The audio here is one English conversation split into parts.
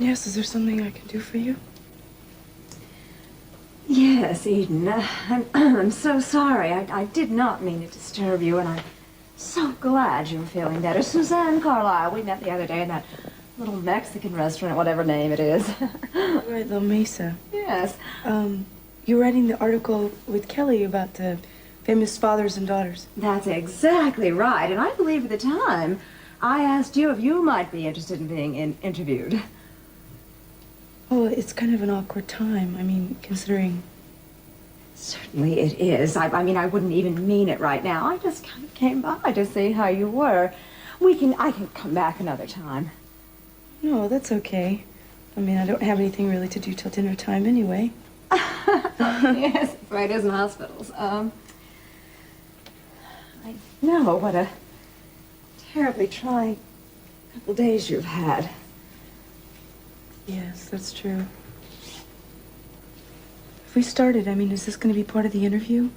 Yes, is there something I can do for you? Yes, Eden. I'm so sorry. I did not mean to disturb you, and I'm so glad you're feeling better. Suzanne Carlisle, we met the other day in that little Mexican restaurant, whatever name it is. Right, La Mesa. Yes. You're writing the article with Kelly about the famous fathers and daughters. That's exactly right, and I believe at the time I asked you if you might be interested in being interviewed. Oh, it's kind of an awkward time. I mean, considering... Certainly it is. I mean, I wouldn't even mean it right now. I just kind of came by to see how you were. I can come back another time. No, that's okay. I mean, I don't have anything really to do till dinner time anyway. Yes, that's right, it is in hospitals. I know what a terribly trying couple days you've had. Yes, that's true. If we started, I mean, is this going to be part of the interview?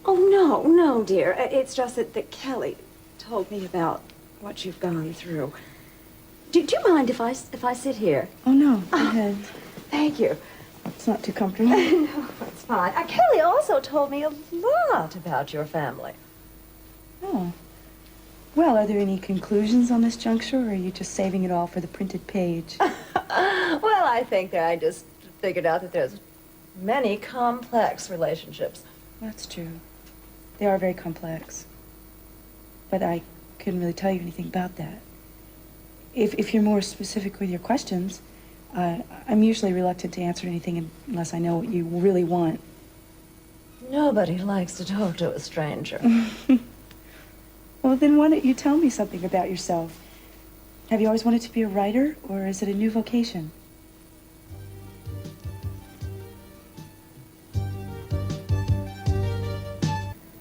Oh, no, dear. It's just that Kelly told me about what you've gone through. Do you mind if I sit here? Oh, no, go ahead. Thank you. It's not too comfortable. No, it's fine. Kelly also told me a lot about your family. Oh. Well, are there any conclusions on this juncture, or are you just saving it all for the printed page? Well, I think that I just figured out that there's many complex relationships. That's true. They are very complex. But I couldn't really tell you anything about that. If you're more specific with your questions, I'm usually reluctant to answer anything unless I know what you really want. Nobody likes to talk to a stranger. Well, then why don't you tell me something about yourself? Have you always wanted to be a writer, or is it a new vocation?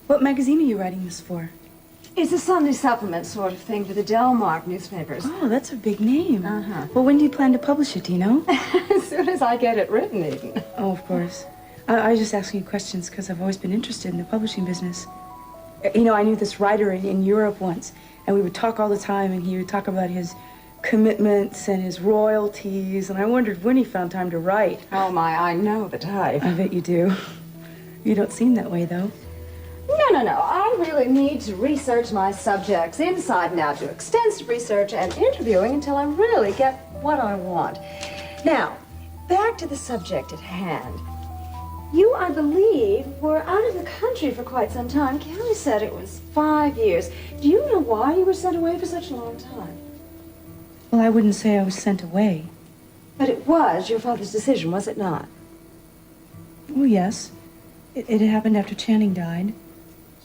What magazine are you writing this for? It's a Sunday supplement sort of thing for the Delmark newspapers. Oh, that's a big name. Uh-huh. Well, when do you plan to publish it, do you know? As soon as I get it written, Eden. Oh, of course. I was just asking you questions because I've always been interested in the publishing business. You know, I knew this writer in Europe once, and we would talk all the time, and he would talk about his commitments and his royalties, and I wondered when he found time to write. Oh, my, I know the type. I bet you do. You don't seem that way, though. No. I really need to research my subjects inside and out, do extensive research and interviewing until I really get what I want. Now, back to the subject at hand. You, I believe, were out of the country for quite some time. Kelly said it was 5 years. Do you know why you were sent away for such a long time? Well, I wouldn't say I was sent away. But it was your father's decision, was it not? Oh, yes. It happened after Channing died.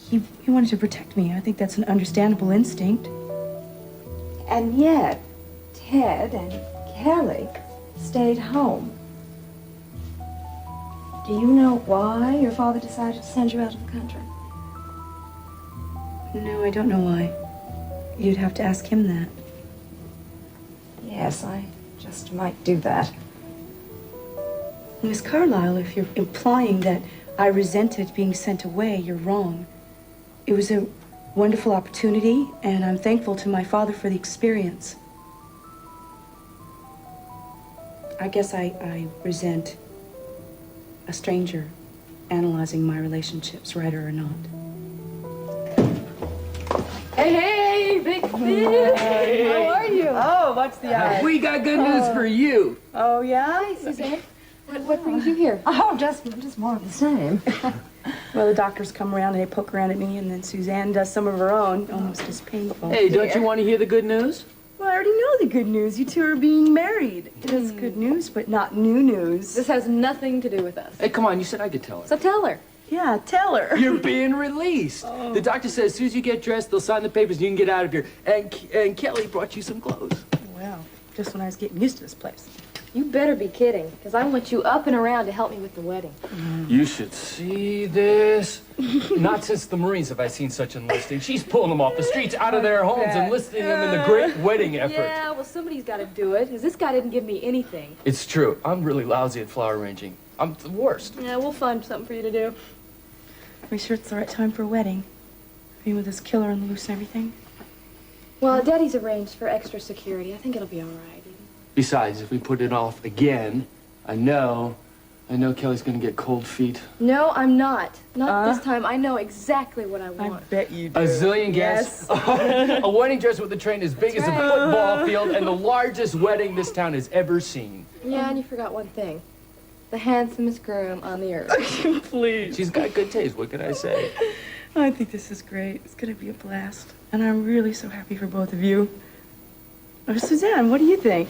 He wanted to protect me. I think that's an understandable instinct. And yet, Ted and Kelly stayed home. Do you know why your father decided to send you out of the country? No, I don't know why. You'd have to ask him that. Yes, I just might do that. Miss Carlisle, if you're implying that I resented being sent away, you're wrong. It was a wonderful opportunity, and I'm thankful to my father for the experience. I guess I resent a stranger analyzing my relationships, writer or not. Hey, big fish! Hey. How are you? Oh, what's the eye? We got good news for you. Oh, yeah? Hi, Suzanne. What brings you here? Oh, just more of the same. Well, the doctors come around and they poke around at me, and then Suzanne does some of her own, almost as painful. Hey, don't you want to hear the good news? Well, I already know the good news. You two are being married. It is good news, but not new news. This has nothing to do with us. Hey, come on, you said I could tell her. So tell her. Yeah, tell her. You're being released. Oh. The doctor says as soon as you get dressed, they'll sign the papers and you can get out of here. And Kelly brought you some clothes. Well, just when I was getting used to this place. You better be kidding, because I want you up and around to help me with the wedding. You should see this. Not since the Marines have I seen such enlisting. She's pulling them off the streets, out of their homes, enlisting them in the great wedding effort. Yeah, well, somebody's got to do it, because this guy didn't give me anything. It's true. I'm really lousy at flower arranging. I'm the worst. Yeah, we'll find something for you to do. Are we sure it's the right time for a wedding? Being with this killer on the loose and everything? Well, Daddy's arranged for extra security. I think it'll be all right. Besides, if we put it off again, I know Kelly's gonna get cold feet. No, I'm not. Not this time. I know exactly what I want. I bet you do. A zillion guests? A wedding dress with a train as big as a football field and the largest wedding this town has ever seen. Yeah, and you forgot one thing. The handsomest groom on the earth. Please. She's got good taste, what can I say? I think this is great. It's going to be a blast. And I'm really so happy for both of you. Oh, Suzanne, what do you think?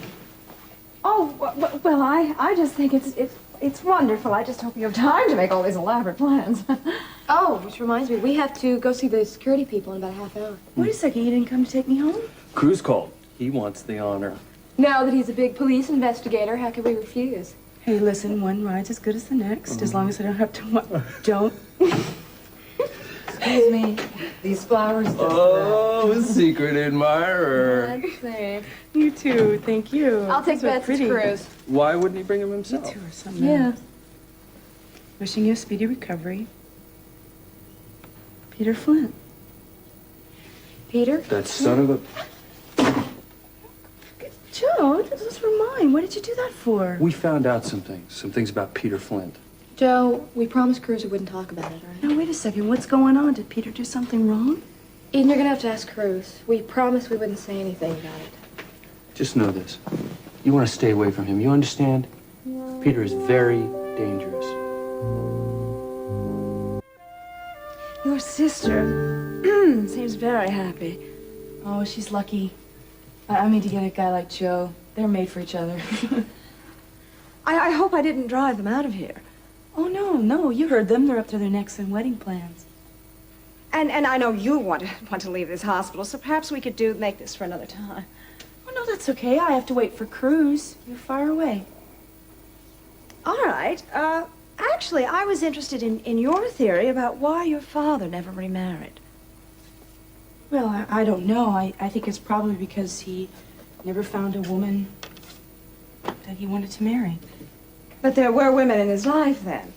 Oh, well, I just think it's wonderful. I just hope you have time to make all these elaborate plans. Oh, which reminds me, we have to go see the security people in about a half hour. Wait a second, you didn't come to take me home? Cruz called. He wants the honor. Now that he's a big police investigator, how could we refuse? Hey, listen, one ride's as good as the next, as long as I don't have to... Don't. Excuse me. These flowers. Oh, secret admirer. Let's see. You too, thank you. I'll take Those are Betsy pretty. Cruz. Why wouldn't he bring him You himself? two are something Yeah. else. Wishing you a speedy recovery. Peter Flint. Peter? That son of a... Joe, those were mine. What did you do that for? We found out some things about Peter Flint. Joe, we promised Cruz we wouldn't talk about it, all right? Now, wait a second. What's going on? Did Peter do something wrong? Eden, you're gonna have to ask Cruz. We promised we wouldn't say anything about it. Just know this. You want to stay away from him, you understand? Peter is very dangerous. Your sister seems very happy. Oh, she's lucky. I mean, to get a guy like Joe. They're made for each other. I hope I didn't drive them out of here. Oh, no. You heard them. They're up to their necks in wedding plans. And I know you want to leave this hospital, so perhaps we could make this for another time. Oh, no, that's okay. I have to wait for Cruz. You fire away. All right. Actually, I was interested in your theory about why your father never remarried. Well, I don't know. I think it's probably because he never found a woman that he wanted to marry. But there were women in his life then.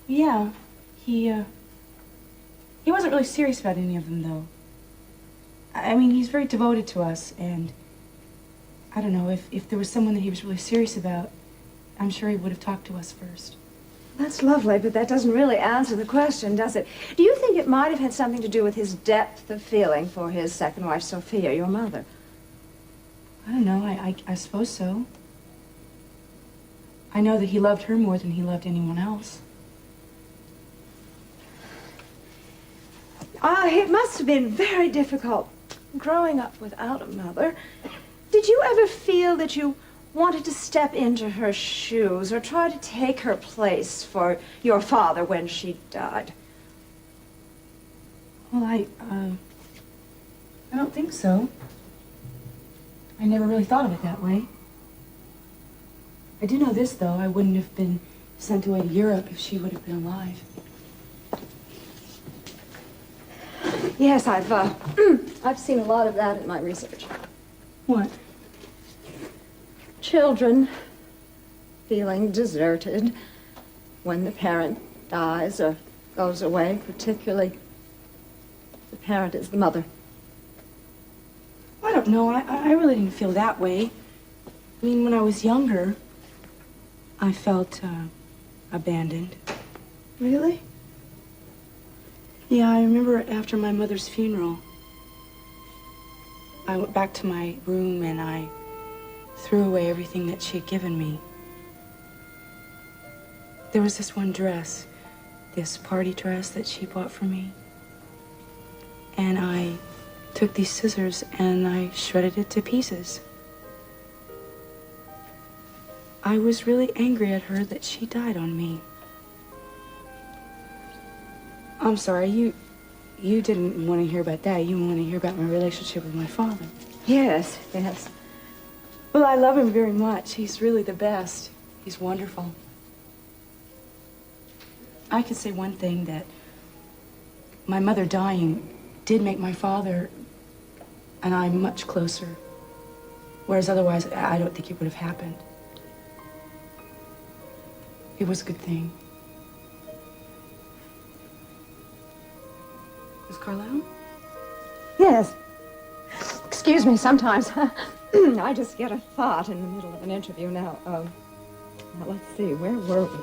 Yeah, he wasn't really serious about any of them, though. I mean, he's very devoted to us, and I don't know, if there was someone that he was really serious about, I'm sure he would have talked to us first. That's lovely, but that doesn't really answer the question, does it? Do you think it might have had something to do with his depth of feeling for his second wife, Sophia, your mother? I don't know, I suppose so. I know that he loved her more than he loved anyone else. It must have been very difficult growing up without a mother. Did you ever feel that you wanted to step into her shoes or try to take her place for your father when she died? Well, I don't think so. I never really thought of it that way. I do know this, though. I wouldn't have been sent away to Europe if she would have been alive. Yes, I've seen a lot of that in my research. What? Children feeling deserted when the parent dies or goes away, particularly the parent is the mother. I don't know. I really didn't feel that way. I mean, when I was younger, I felt abandoned. Really? Yeah, I remember after my mother's funeral, I went back to my room and I threw away everything that she had given me. There was this one dress, this party dress that she bought for me. And I took these scissors and I shredded it to pieces. I was really angry at her that she died on me. I'm sorry, you didn't want to hear about that. You want to hear about my relationship with my father. Yes, yes. Well, I love him very much. He's really the best. He's wonderful. I can say one thing, that my mother dying did make my father and I much closer. Whereas otherwise, I don't think it would have happened. It was a good thing. Miss Carlisle? Yes. Excuse me, sometimes I just get a thought in the middle of an interview. Now, let's see, where were we?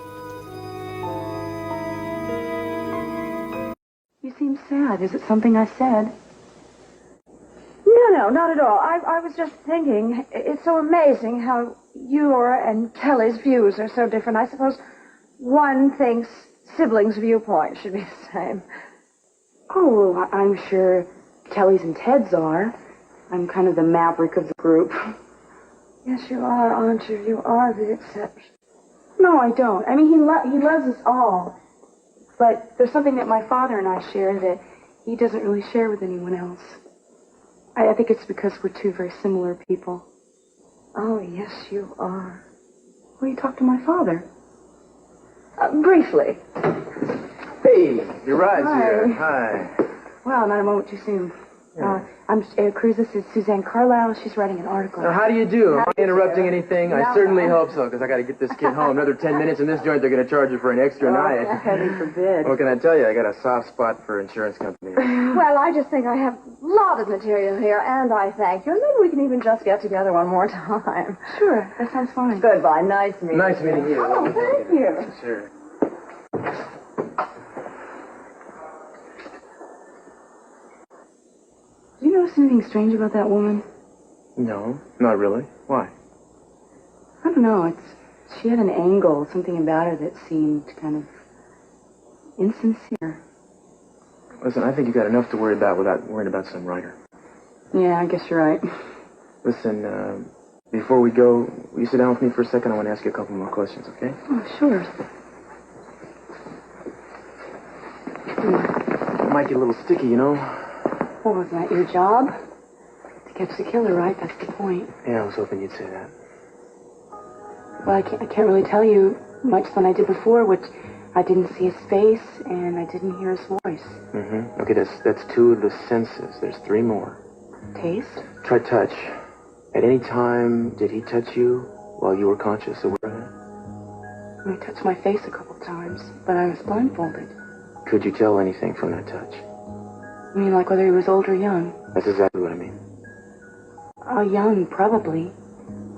You seem sad. Is it something I said? No, not at all. I was just thinking, it's so amazing how your and Kelly's views are so different. I suppose one thinks siblings' viewpoints should be the same. Oh, well, I'm sure Kelly's and Ted's are. I'm kind of the maverick of the group. Yes, you are, aren't you? You are the exception. No, I don't. I mean, he loves us all. But there's something that my father and I share that he doesn't really share with anyone else. I think it's because we're two very similar people. Oh, yes, you are. Will you talk to my father? Briefly. Hey, your ride's Hi. here. Hi. Well, not a moment too soon. I'm Cruz. This is Suzanne Carlisle. She's writing an article. How do you do? Am I interrupting you? anything? No, I certainly no. hope so, because I got to get this kid home. Another 10 minutes in this joint, they're going to charge you for an extra night. Heaven forbid. What can I tell you? I got a soft spot for insurance companies. Well, I just think I have a lot of material here, and I thank you. And maybe we can even just get together one more time. Sure, that sounds fine. Goodbye. Nice meeting you. Nice meeting you. Oh, thank you. Sure. Do you notice anything strange about that woman? No, not really. Why? I don't know. She had an angle, something about her that seemed kind of insincere. Listen, I think you got enough to worry about without worrying about some writer. Yeah, I guess you're right. Listen, before we go, will you sit down with me for a second? I want to ask you a couple more questions, okay? Oh, sure. It might get a little sticky, you know? Oh, is that your job? To catch the killer, right? That's the point. Yeah, I was hoping you'd say that. Well, I can't really tell you much than I did before, which I didn't see his face and I didn't hear his voice. Mm-hmm. Okay, that's two of the senses. There's three more. Taste? Try touch. At any time, did he touch you while you were conscious, aware of that? He touched my face a couple times, but I was blindfolded. Could you tell anything from that touch? I mean, like whether he was old or young? That's exactly what I mean. Young, probably.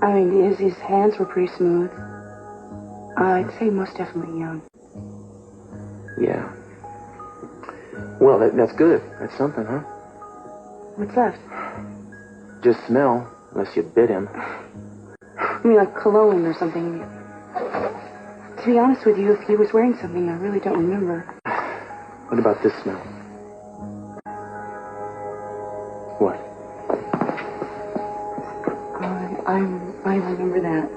I mean, his hands were pretty smooth. I'd say most definitely young. Yeah. Well, that's good. That's something, huh? What's left? Just smell, unless you bit him. I mean, like cologne or something. To be honest with you, if he was wearing something, I really don't remember. What about this smell? What? I remember that.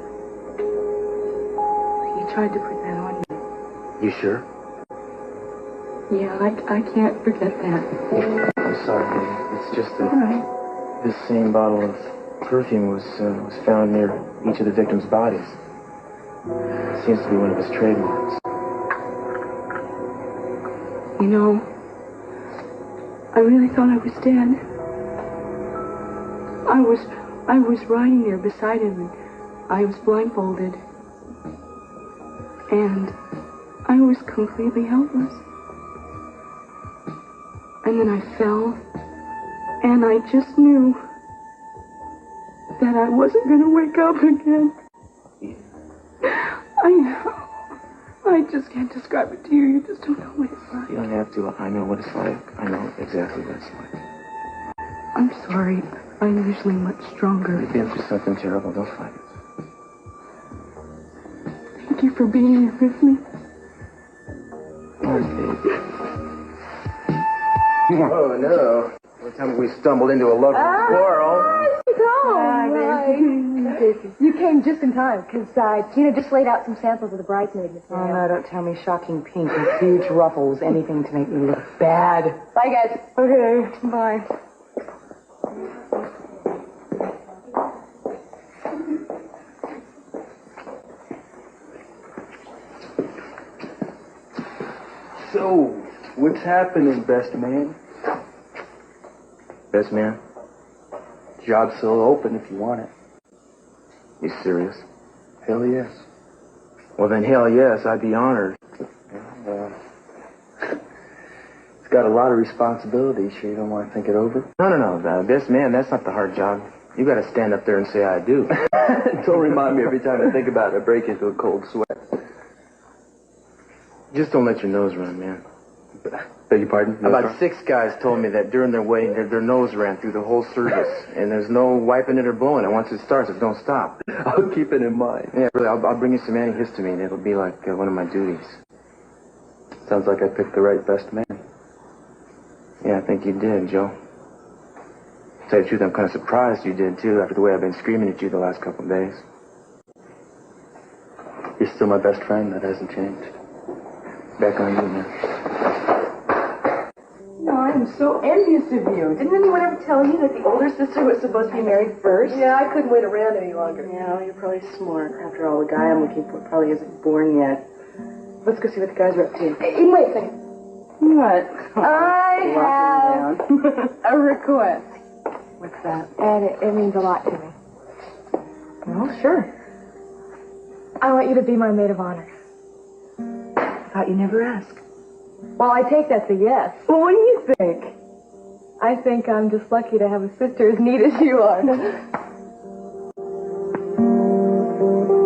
He tried to put that on you. You sure? Yeah, I can't forget that. I'm sorry, baby. It's just that All right. this same bottle of perfume was found near each of the victims' bodies. It seems to be one of his trademarks. You know, I really thought I was dead. I was riding there beside him, and I was blindfolded. And I was completely helpless. And then I fell, and I just knew that I wasn't going to wake up again. I just can't describe it to you. You just don't know what it's like. You don't have to. I know what it's like. I know exactly what it's like. I'm sorry. I'm usually much stronger. You've been through something terrible. Don't fight it. Thank you for being here with me. Oh, baby. Oh, no. One time we stumbled into a lovely quarrel. You came just in time, because Tina just laid out some samples of the bridesmaid material. Oh, no, don't tell me shocking pink with huge ruffles. Anything to make me look bad. Bye, guys. Okay, bye. So, what's happening, best man? Best man? Job's still open if you want it. You serious? Hell yes. Well then, hell yes, I'd be honored. It's got a lot of responsibility. Sure you don't want to think it over? No. Best man, that's not the hard job. You gotta stand up there and say I do. Don't remind me every time I think about it, I break into a cold sweat. Just don't let your nose run, man. Beg your pardon? About 6 guys told me that during their wedding, their nose ran through the whole service. And there's no wiping it or blowing it. Once it starts, it don't stop. I'll keep it in mind. Yeah, really, I'll bring you some antihistamine. It'll be like one of my duties. Sounds like I picked the right best man. Yeah, I think you did, Joe. To tell you the truth, I'm kind of surprised you did, too, after the way I've been screaming at you the last couple of days. You're still my best friend. That hasn't changed. Back on you, man. No, I'm so envious of you. Didn't anyone ever tell you that the older sister was supposed to be married first? Yeah, I couldn't wait around any longer. Yeah, well, you're probably smart. After all, the guy I'm looking for probably isn't born yet. Let's go see what the guys are up to. Hey, wait a second. What? I have a request. What's that? And it means a lot to me. Well, sure. I want you to be my maid of honor. Thought you never asked. Well, I take that's a yes. Well, what do you think? I think I'm just lucky to have a sister as neat as you are.